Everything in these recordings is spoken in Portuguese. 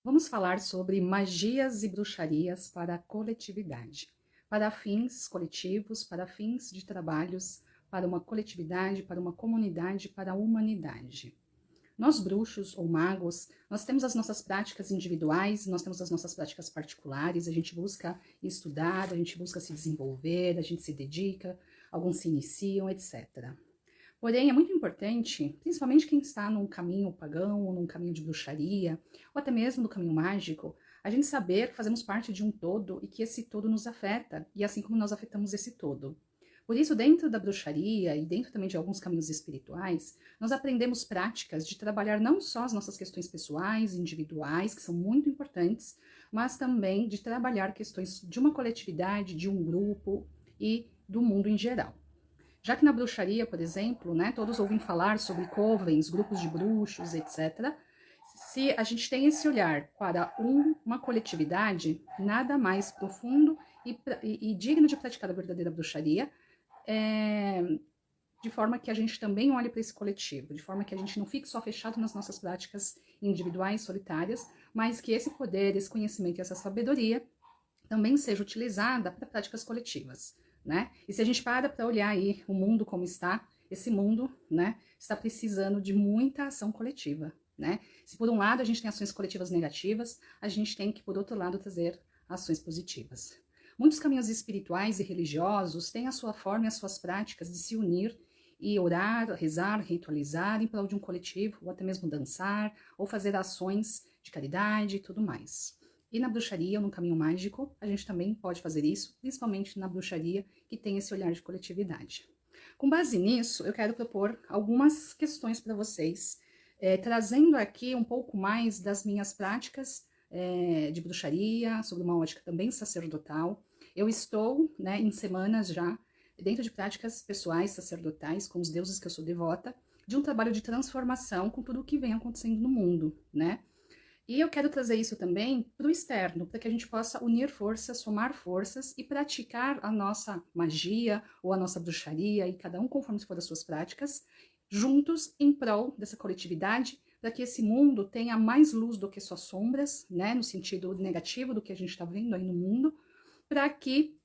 Vamos falar sobre magias e bruxarias para a coletividade, para fins coletivos, para fins de trabalhos, para uma coletividade, para uma comunidade, para a humanidade. Nós bruxos ou magos, nós temos as nossas práticas individuais, nós temos as nossas práticas particulares, a gente busca estudar, a gente busca se desenvolver, a gente se dedica, alguns se iniciam, etc. Porém, é muito importante, principalmente quem está num caminho pagão, ou num caminho de bruxaria, ou até mesmo no caminho mágico, a gente saber que fazemos parte de um todo e que esse todo nos afeta, e assim como nós afetamos esse todo. Por isso, dentro da bruxaria e dentro também de alguns caminhos espirituais, nós aprendemos práticas de trabalhar não só as nossas questões pessoais, individuais, que são muito importantes, mas também de trabalhar questões de uma coletividade, de um grupo e do mundo em geral. Já que na bruxaria, por exemplo, né, todos ouvem falar sobre covens, grupos de bruxos, etc. Se a gente tem esse olhar para uma coletividade, nada mais profundo e digno de praticar a verdadeira bruxaria, de forma que a gente também olhe para esse coletivo, de forma que a gente não fique só fechado nas nossas práticas individuais, solitárias, mas que esse poder, esse conhecimento e essa sabedoria também seja utilizada para práticas coletivas, né? E se a gente para olhar aí o mundo como está, esse mundo, né, está precisando de muita ação coletiva, né? Se por um lado a gente tem ações coletivas negativas, a gente tem que, por outro lado, trazer ações positivas. Muitos caminhos espirituais e religiosos têm a sua forma e as suas práticas de se unir e orar, rezar, ritualizar em prol de um coletivo, ou até mesmo dançar, ou fazer ações de caridade e tudo mais. E na bruxaria, ou no caminho mágico, a gente também pode fazer isso, principalmente na bruxaria, que tem esse olhar de coletividade. Com base nisso, eu quero propor algumas questões para vocês, trazendo aqui um pouco mais das minhas práticas de bruxaria, sobre uma ótica também sacerdotal. Eu estou, né, em semanas já, dentro de práticas pessoais sacerdotais, com os deuses que eu sou devota, de um trabalho de transformação com tudo o que vem acontecendo no mundo, né? E eu quero trazer isso também para o externo, para que a gente possa unir forças, somar forças e praticar a nossa magia ou a nossa bruxaria, e cada um conforme for as suas práticas, juntos em prol dessa coletividade, para que esse mundo tenha mais luz do que suas sombras, né, no sentido negativo do que a gente está vendo aí no mundo, para que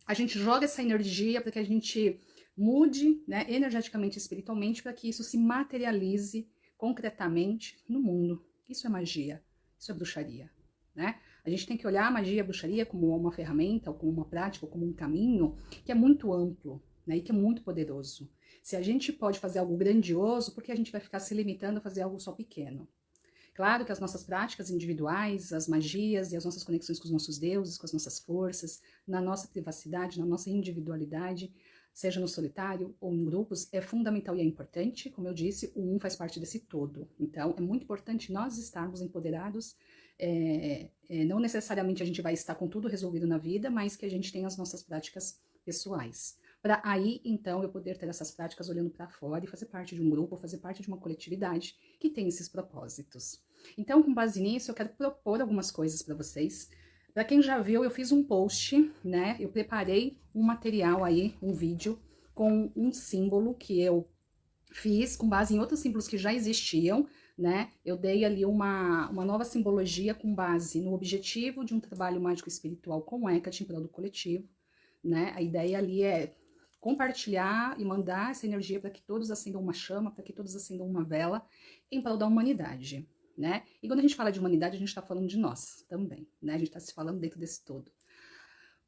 a gente jogue essa energia, para que a gente mude, né, energeticamente e espiritualmente, para que isso se materialize concretamente no mundo. Isso é magia. Isso é bruxaria, né? A gente tem que olhar a magia e a bruxaria como uma ferramenta, ou como uma prática, ou como um caminho que é muito amplo, né? E que é muito poderoso. Se a gente pode fazer algo grandioso, por que a gente vai ficar se limitando a fazer algo só pequeno? Claro que as nossas práticas individuais, as magias e as nossas conexões com os nossos deuses, com as nossas forças, na nossa privacidade, na nossa individualidade, seja no solitário ou em grupos, é fundamental e é importante. Como eu disse, o um faz parte desse todo. Então, é muito importante nós estarmos empoderados. Não necessariamente a gente vai estar com tudo resolvido na vida, mas que a gente tenha as nossas práticas pessoais. Para aí, então, eu poder ter essas práticas olhando para fora e fazer parte de um grupo, fazer parte de uma coletividade que tem esses propósitos. Então, com base nisso, eu quero propor algumas coisas para vocês. Para quem já viu, eu fiz um post, né? Eu preparei um material aí, um vídeo, com um símbolo que eu fiz com base em outros símbolos que já existiam, né? Eu dei ali uma nova simbologia com base no objetivo de um trabalho mágico espiritual com Hecate em prol do coletivo, né? A ideia ali é compartilhar e mandar essa energia para que todos acendam uma chama, para que todos acendam uma vela em prol da humanidade, né? E quando a gente fala de humanidade, a gente está falando de nós também, né? A gente está se falando dentro desse todo.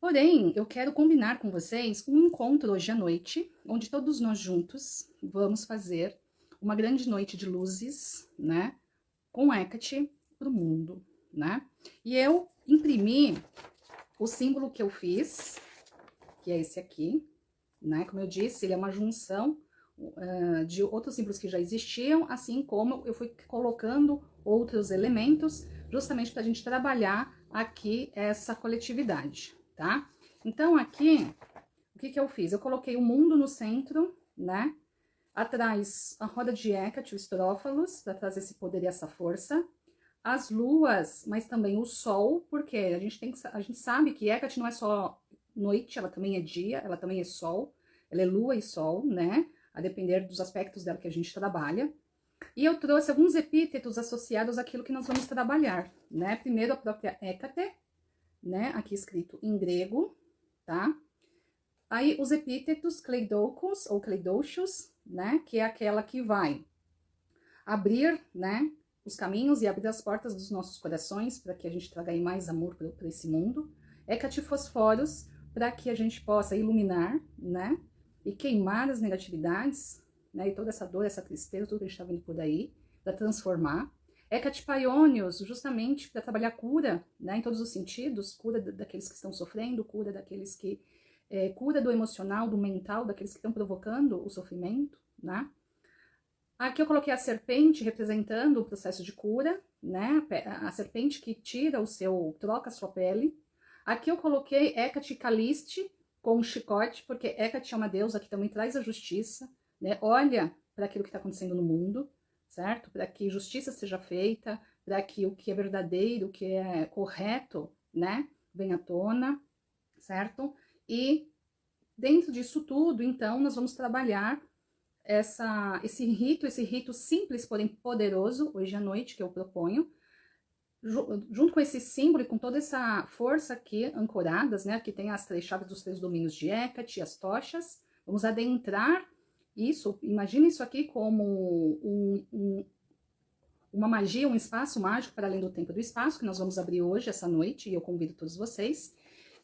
Porém, eu quero combinar com vocês um encontro hoje à noite, onde todos nós juntos vamos fazer uma grande noite de luzes, né? Com Hecate para o mundo, né? E eu imprimi o símbolo que eu fiz, que é esse aqui, né? Como eu disse, ele é uma junção de outros símbolos que já existiam, assim como eu fui colocando outros elementos, justamente para a gente trabalhar aqui essa coletividade, tá? Então, aqui, o que eu fiz? Eu coloquei o mundo no centro, né? Atrás, a roda de Hecate, o estrófalos, para trazer esse poder e essa força. As luas, mas também o sol, porque a gente sabe que Hecate não é só noite, ela também é dia, ela também é sol, ela é lua e sol, né? A depender dos aspectos dela que a gente trabalha. E eu trouxe alguns epítetos associados àquilo que nós vamos trabalhar, né? Primeiro a própria Hécate, né? Aqui escrito em grego, tá? Aí os epítetos Kleidokos ou Kleidouchos, né? Que é aquela que vai abrir, né? Os caminhos e abrir as portas dos nossos corações para que a gente traga aí mais amor para esse mundo. Hécate Fosforos, para que a gente possa iluminar, né? E queimar as negatividades, né? E toda essa dor, essa tristeza, tudo que a gente está vendo por aí, para transformar. Hécate Paionios, justamente para trabalhar cura, né? Em todos os sentidos, cura daqueles que estão sofrendo, cura daqueles que... cura do emocional, do mental, daqueles que estão provocando o sofrimento, né? Aqui eu coloquei a serpente representando o processo de cura, né? A serpente que tira o seu, troca a sua pele. Aqui eu coloquei Hécate Caliste com um chicote, porque Hécate é uma deusa que também traz a justiça, né? Olha para aquilo que está acontecendo no mundo, certo? Para que justiça seja feita, para que o que é verdadeiro, o que é correto, né? Venha à tona, certo? E dentro disso tudo, então, nós vamos trabalhar esse rito simples, porém poderoso, hoje à noite, que eu proponho, junto com esse símbolo e com toda essa força aqui ancoradas, né? Aqui tem as 3 chaves dos 3 domínios de Hécate, as tochas. Vamos adentrar isso, imagine isso aqui como uma magia, um espaço mágico para além do tempo e do espaço, que nós vamos abrir hoje, essa noite, e eu convido todos vocês.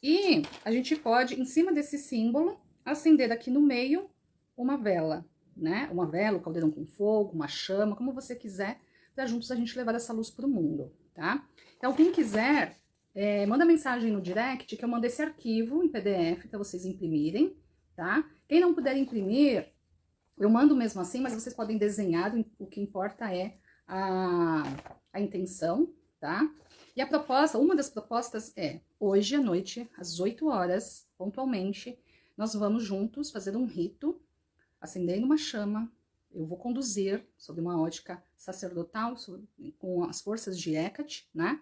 E a gente pode, em cima desse símbolo, acender aqui no meio uma vela, né? Uma vela, um caldeirão com fogo, uma chama, como você quiser, para juntos a gente levar essa luz para o mundo, tá? Então, quem quiser, manda mensagem no direct que eu mando esse arquivo em PDF para vocês imprimirem, tá? Quem não puder imprimir, eu mando mesmo assim, mas vocês podem desenhar, o que importa é a intenção, tá? E a proposta, uma das propostas é, hoje à noite, às 8 horas, pontualmente, nós vamos juntos fazer um rito, acendendo uma chama. Eu vou conduzir sob uma ótica sacerdotal, com as forças de Hécate, né?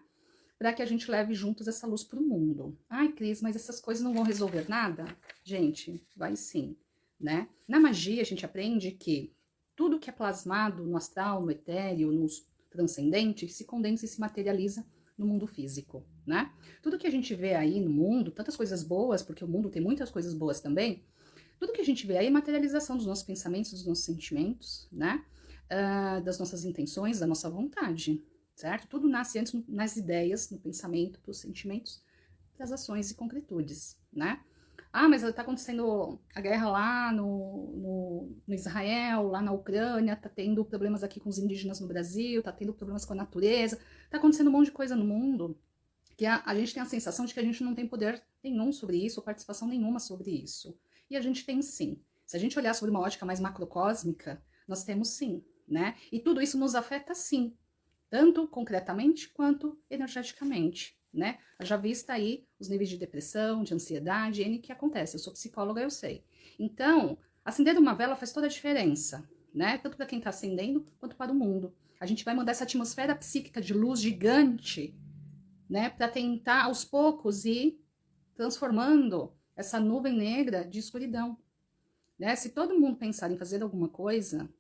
Para que a gente leve juntos essa luz para o mundo. Ai, Cris, mas essas coisas não vão resolver nada? Gente, vai sim, né? Na magia, a gente aprende que tudo que é plasmado no astral, no etéreo, no transcendente, se condensa e se materializa no mundo físico, né? Tudo que a gente vê aí no mundo, tantas coisas boas, porque o mundo tem muitas coisas boas também, tudo que a gente vê aí é materialização dos nossos pensamentos, dos nossos sentimentos, né? Das nossas intenções, da nossa vontade, certo? Tudo nasce antes nas ideias, no pensamento, dos sentimentos, das ações e concretudes, né? Ah, mas está acontecendo a guerra lá no Israel, lá na Ucrânia, tá tendo problemas aqui com os indígenas no Brasil, tá tendo problemas com a natureza, tá acontecendo um monte de coisa no mundo, que a gente tem a sensação de que a gente não tem poder nenhum sobre isso, ou participação nenhuma sobre isso. E a gente tem sim. Se a gente olhar sobre uma ótica mais macrocósmica, nós temos sim, né? E tudo isso nos afeta sim, tanto concretamente quanto energeticamente, né? Já vista aí os níveis de depressão, de ansiedade, N que acontece. Eu sou psicóloga, eu sei. Então, acender uma vela faz toda a diferença, né? Tanto para quem está acendendo, quanto para o mundo. A gente vai mandar essa atmosfera psíquica de luz gigante, né? Para tentar, aos poucos, ir transformando essa nuvem negra de escuridão, né? Se todo mundo pensar em fazer alguma coisa,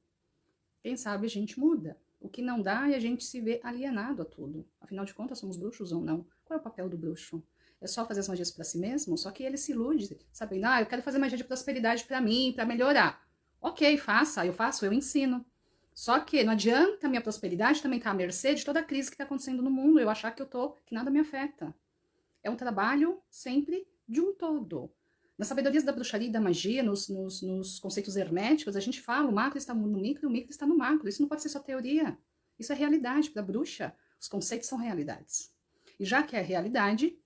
quem sabe a gente muda. O que não dá é a gente se ver alienado a tudo. Afinal de contas, somos bruxos ou não? Qual é o papel do bruxo? É só fazer as magias para si mesmo? Só que ele se ilude, sabendo, eu quero fazer magia de prosperidade para mim, para melhorar. Ok, faça, eu faço, eu ensino. Só que não adianta a minha prosperidade também estar à mercê de toda a crise que está acontecendo no mundo, eu achar que nada me afeta. É um trabalho sempre de um todo. Nas sabedorias da bruxaria e da magia, nos conceitos herméticos, a gente fala, o macro está no micro, o micro está no macro. Isso não pode ser só teoria. Isso é realidade para a bruxa. Os conceitos são realidades. E já que é realidade,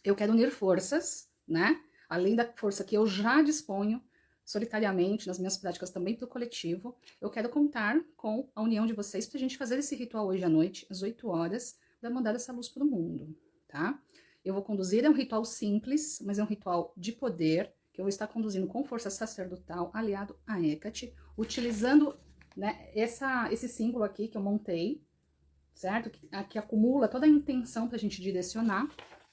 eu quero unir forças, né? Além da força que eu já disponho, solitariamente, nas minhas práticas também para o coletivo, eu quero contar com a união de vocês para a gente fazer esse ritual hoje à noite, às 8 horas, para mandar essa luz para o mundo, tá? Eu vou conduzir, é um ritual simples, mas é um ritual de poder, que eu vou estar conduzindo com força sacerdotal, aliado a Hécate, utilizando, né, esse símbolo aqui que eu montei, certo? Que acumula toda a intenção para a gente direcionar,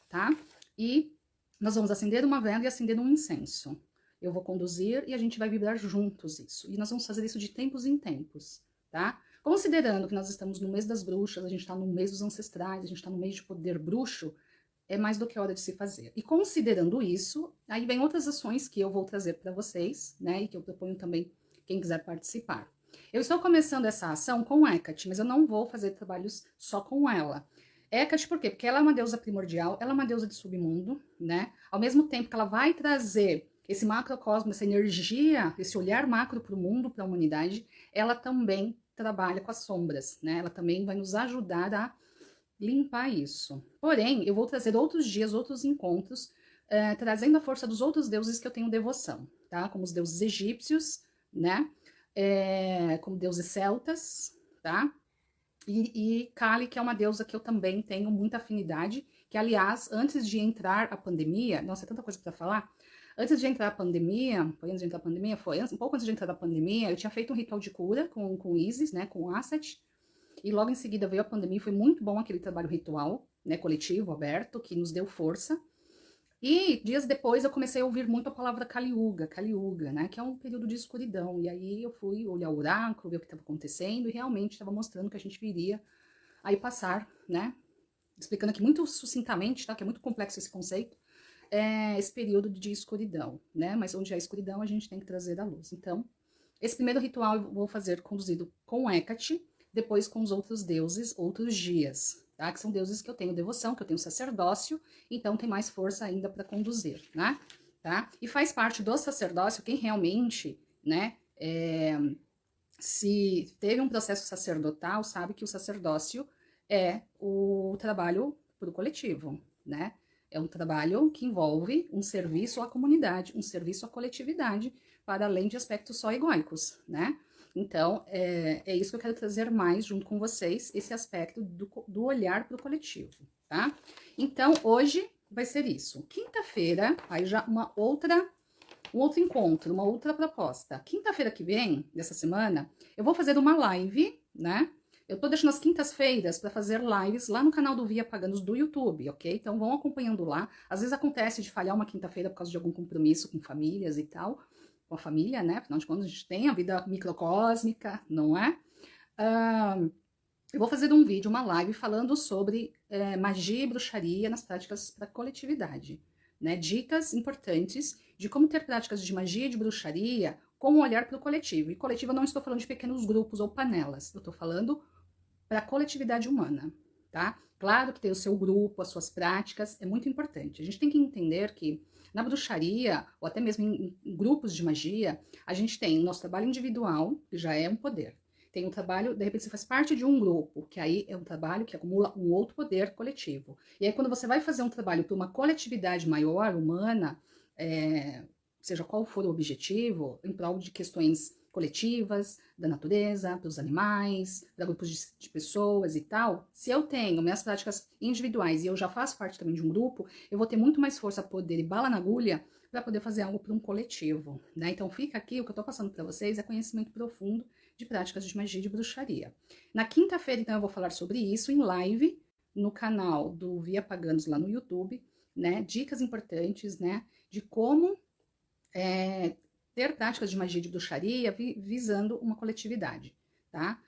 tá? E nós vamos acender uma vela e acender um incenso. Eu vou conduzir e a gente vai vibrar juntos isso. E nós vamos fazer isso de tempos em tempos, tá? Considerando que nós estamos no mês das bruxas, a gente está no mês dos ancestrais, a gente está no mês de poder bruxo, é mais do que hora de se fazer. E considerando isso, aí vem outras ações que eu vou trazer para vocês, né, e que eu proponho também quem quiser participar. Eu estou começando essa ação com Hecate, mas eu não vou fazer trabalhos só com ela. Hecate, por quê? Porque ela é uma deusa primordial, ela é uma deusa de submundo, né? Ao mesmo tempo que ela vai trazer esse macrocosmo, essa energia, esse olhar macro para o mundo, para a humanidade, ela também trabalha com as sombras, né? Ela também vai nos ajudar a limpar isso. Porém, eu vou trazer outros dias, outros encontros, trazendo a força dos outros deuses que eu tenho devoção, tá? Como os deuses egípcios, né? Como deuses celtas, tá? E Kali, que é uma deusa que eu também tenho muita afinidade, que aliás, antes de entrar a pandemia, nossa, é tanta coisa para falar, antes de entrar a pandemia, um pouco antes de entrar a pandemia, eu tinha feito um ritual de cura com Isis, né, com Asset, e logo em seguida veio a pandemia, foi muito bom aquele trabalho ritual, né, coletivo, aberto, que nos deu força. E dias depois eu comecei a ouvir muito a palavra Kali Yuga, né, que é um período de escuridão. E aí eu fui olhar o oráculo, ver o que estava acontecendo e realmente estava mostrando que a gente viria aí passar, né, explicando aqui muito sucintamente, tá, que é muito complexo esse conceito, esse período de escuridão, né, mas onde há escuridão a gente tem que trazer a luz. Então, esse primeiro ritual eu vou fazer conduzido com Hecate, depois com os outros deuses, outros dias, tá? Que são deuses que eu tenho devoção, que eu tenho sacerdócio, então tem mais força ainda para conduzir, né? Tá? E faz parte do sacerdócio quem realmente, né, se teve um processo sacerdotal, sabe que o sacerdócio é o trabalho para o coletivo, né? É um trabalho que envolve um serviço à comunidade, um serviço à coletividade, para além de aspectos só egóicos, né? Então, é isso que eu quero trazer mais junto com vocês, esse aspecto do olhar para o coletivo, tá? Então, hoje vai ser isso. Quinta-feira, aí já um outro encontro, uma outra proposta. Quinta-feira que vem, dessa semana, eu vou fazer uma live, né? Eu tô deixando as quintas-feiras para fazer lives lá no canal do Via Paganos do YouTube, ok? Então vão acompanhando lá. Às vezes acontece de falhar uma quinta-feira por causa de algum compromisso com famílias e tal, com a família, né? Afinal de contas, a gente tem a vida microcósmica, não é? Eu vou fazer um vídeo, uma live, falando sobre magia e bruxaria nas práticas para coletividade, né? Dicas importantes de como ter práticas de magia e de bruxaria com um olhar para o coletivo. E coletivo eu não estou falando de pequenos grupos ou panelas, eu estou falando para a coletividade humana, tá? Claro que ter o seu grupo, as suas práticas, é muito importante. A gente tem que entender que na bruxaria, ou até mesmo em grupos de magia, a gente tem o nosso trabalho individual, que já é um poder. Tem um trabalho, de repente você faz parte de um grupo, que aí é um trabalho que acumula um outro poder coletivo. E aí quando você vai fazer um trabalho para uma coletividade maior, humana, seja qual for o objetivo, em prol de questões coletivas, da natureza, para os animais, para grupos de pessoas e tal, se eu tenho minhas práticas individuais e eu já faço parte também de um grupo, eu vou ter muito mais força, poder e bala na agulha para poder fazer algo para um coletivo, né? Então fica aqui, o que eu estou passando para vocês é conhecimento profundo de práticas de magia e de bruxaria. Na quinta-feira, então, eu vou falar sobre isso em live no canal do Via Paganos lá no YouTube, né? Dicas importantes, né? De como ter práticas de magia e de bruxaria visando uma coletividade, tá?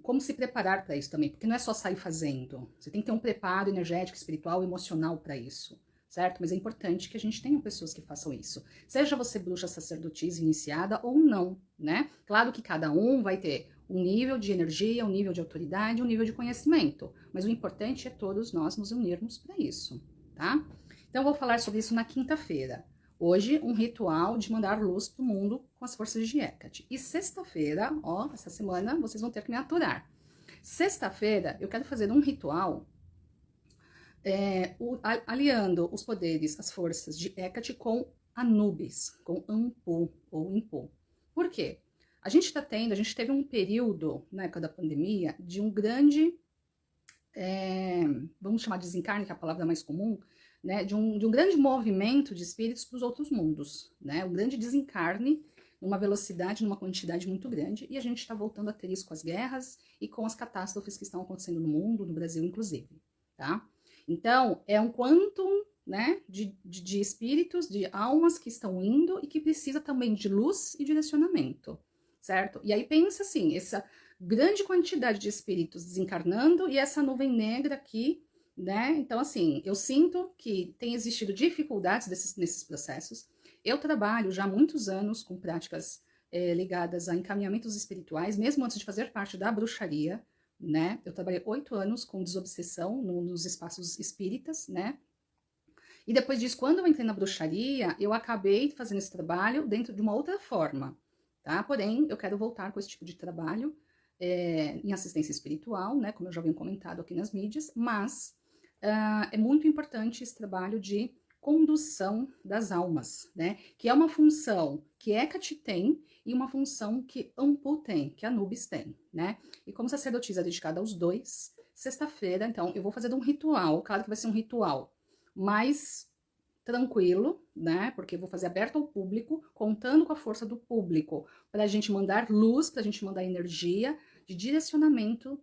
Como se preparar para isso também, porque não é só sair fazendo, você tem que ter um preparo energético, espiritual, emocional para isso, certo? Mas é importante que a gente tenha pessoas que façam isso, seja você bruxa, sacerdotisa, iniciada ou não, né? Claro que cada um vai ter um nível de energia, um nível de autoridade, um nível de conhecimento, mas o importante é todos nós nos unirmos para isso, tá? Então eu vou falar sobre isso na quinta-feira. Hoje, um ritual de mandar luz para o mundo com as forças de Hecate. E sexta-feira, ó, essa semana vocês vão ter que me aturar. Sexta-feira, eu quero fazer um ritual aliando os poderes, as forças de Hecate com Anubis, com Anpu ou Impu. Por quê? A gente teve um período, na época da pandemia, de um grande, vamos chamar de desencarne, que é a palavra mais comum, né, de um grande movimento de espíritos para os outros mundos, né, um grande desencarne, numa velocidade, numa quantidade muito grande, e a gente está voltando a ter isso com as guerras e com as catástrofes que estão acontecendo no mundo, no Brasil inclusive, tá? Então, é um quantum, né, de espíritos, de almas que estão indo e que precisa também de luz e direcionamento, certo? E aí pensa assim, grande quantidade de espíritos desencarnando e essa nuvem negra aqui, né? Então, assim, eu sinto que tem existido dificuldades nesses processos. Eu trabalho já há muitos anos com práticas ligadas a encaminhamentos espirituais, mesmo antes de fazer parte da bruxaria, né? Eu trabalhei 8 anos com desobsessão nos espaços espíritas, né? E depois disso, quando eu entrei na bruxaria, eu acabei fazendo esse trabalho dentro de uma outra forma, tá? Porém, eu quero voltar com esse tipo de trabalho em assistência espiritual, né? Como eu já venho comentado aqui nas mídias, mas é muito importante esse trabalho de condução das almas, né? Que é uma função que Hecate tem e uma função que Anpu tem, que Anubis tem, né? E como sacerdotisa dedicada aos dois, sexta-feira, então, eu vou fazer um ritual, claro que vai ser um ritual mais tranquilo, né? Porque eu vou fazer aberto ao público, contando com a força do público, para a gente mandar luz, para a gente mandar energia de direcionamento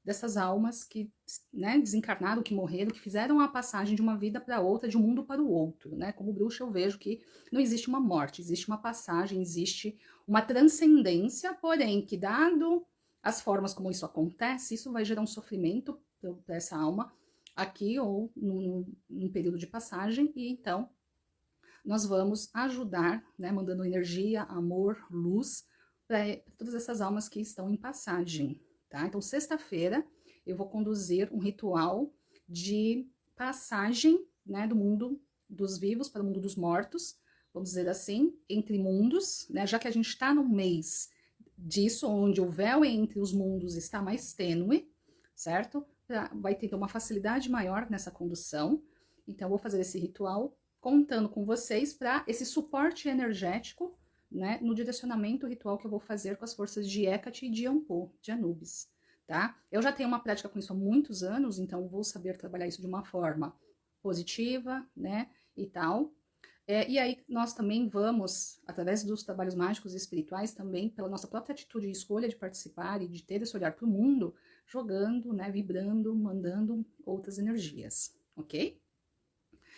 dessas almas que, né, desencarnaram, que morreram, que fizeram a passagem de uma vida para outra, de um mundo para o outro, né? Como bruxa eu vejo que não existe uma morte, existe uma passagem, existe uma transcendência, porém que dado as formas como isso acontece, isso vai gerar um sofrimento para essa alma aqui ou num período de passagem, e então nós vamos ajudar, né, mandando energia, amor, luz para todas essas almas que estão em passagem, tá? Então, sexta-feira eu vou conduzir um ritual de passagem, né, do mundo dos vivos para o mundo dos mortos, vamos dizer assim, entre mundos, né? Já que a gente está no mês disso, onde o véu entre os mundos está mais tênue, certo? Vai ter uma facilidade maior nessa condução. Então, eu vou fazer esse ritual contando com vocês para esse suporte energético, né, no direcionamento ritual que eu vou fazer com as forças de Hecate e de Anpu, de Anubis, tá? Eu já tenho uma prática com isso há muitos anos, então eu vou saber trabalhar isso de uma forma positiva, né, e tal. E aí nós também vamos, através dos trabalhos mágicos e espirituais, também pela nossa própria atitude e escolha de participar e de ter esse olhar para o mundo, jogando, né, vibrando, mandando outras energias, ok?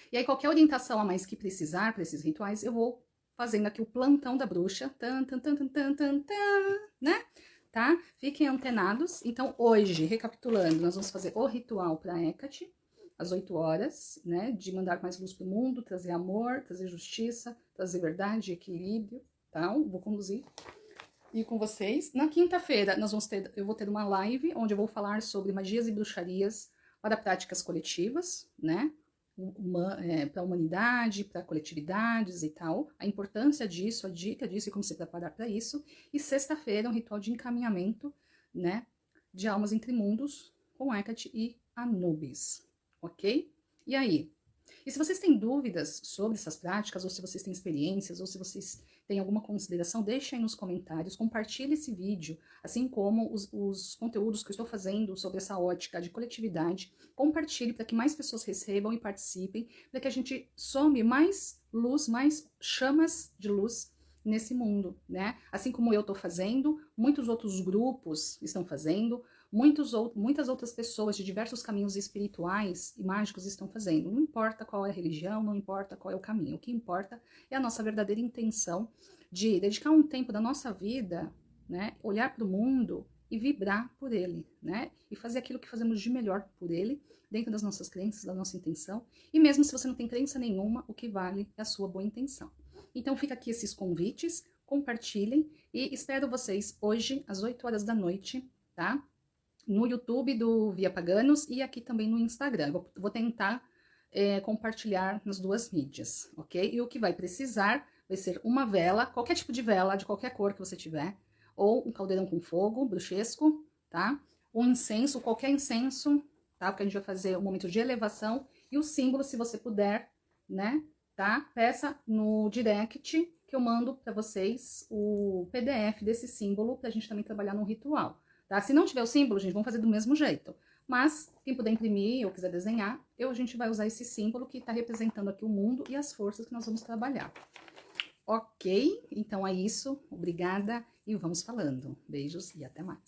E aí qualquer orientação a mais que precisar para esses rituais, eu vou fazendo aqui o plantão da bruxa, né? Tá? Fiquem antenados. Então hoje, recapitulando, nós vamos fazer o ritual para Hecate, às 8 horas, né? De mandar mais luz para o mundo, trazer amor, trazer justiça, trazer verdade, equilíbrio, tá? Vou conduzir e com vocês. Na quinta-feira, eu vou ter uma live onde eu vou falar sobre magias e bruxarias para práticas coletivas, né? Para a humanidade, para coletividades e tal, a importância disso, a dica disso e como se preparar para isso. E sexta-feira, um ritual de encaminhamento, né? De almas entre mundos com Hecate e Anubis, ok? E aí? E se vocês têm dúvidas sobre essas práticas, ou se vocês têm experiências, ou se vocês têm alguma consideração, deixem aí nos comentários, compartilhe esse vídeo, assim como os conteúdos que eu estou fazendo sobre essa ótica de coletividade, compartilhe para que mais pessoas recebam e participem, para que a gente some mais luz, mais chamas de luz nesse mundo, né? Assim como eu estou fazendo, muitos outros grupos estão fazendo, muitas outras pessoas de diversos caminhos espirituais e mágicos estão fazendo. Não importa qual é a religião, não importa qual é o caminho. O que importa é a nossa verdadeira intenção de dedicar um tempo da nossa vida, né, olhar para o mundo e vibrar por ele, né, e fazer aquilo que fazemos de melhor por ele, dentro das nossas crenças, da nossa intenção. E mesmo se você não tem crença nenhuma, o que vale é a sua boa intenção. Então fica aqui esses convites, compartilhem e espero vocês hoje às 8 horas da noite, tá? No YouTube do Via Paganos e aqui também no Instagram. Vou tentar compartilhar nas duas mídias, ok? E o que vai precisar vai ser uma vela, qualquer tipo de vela, de qualquer cor que você tiver, ou um caldeirão com fogo, bruxesco, tá? Um incenso, qualquer incenso, tá? Porque a gente vai fazer um momento de elevação. E o símbolo, se você puder, né? Tá? Peça no direct que eu mando para vocês o PDF desse símbolo pra gente também trabalhar no ritual. Tá? Se não tiver o símbolo, gente, vamos fazer do mesmo jeito. Mas, quem puder imprimir ou quiser desenhar, a gente vai usar esse símbolo que está representando aqui o mundo e as forças que nós vamos trabalhar. Ok? Então é isso. Obrigada e vamos falando. Beijos e até mais.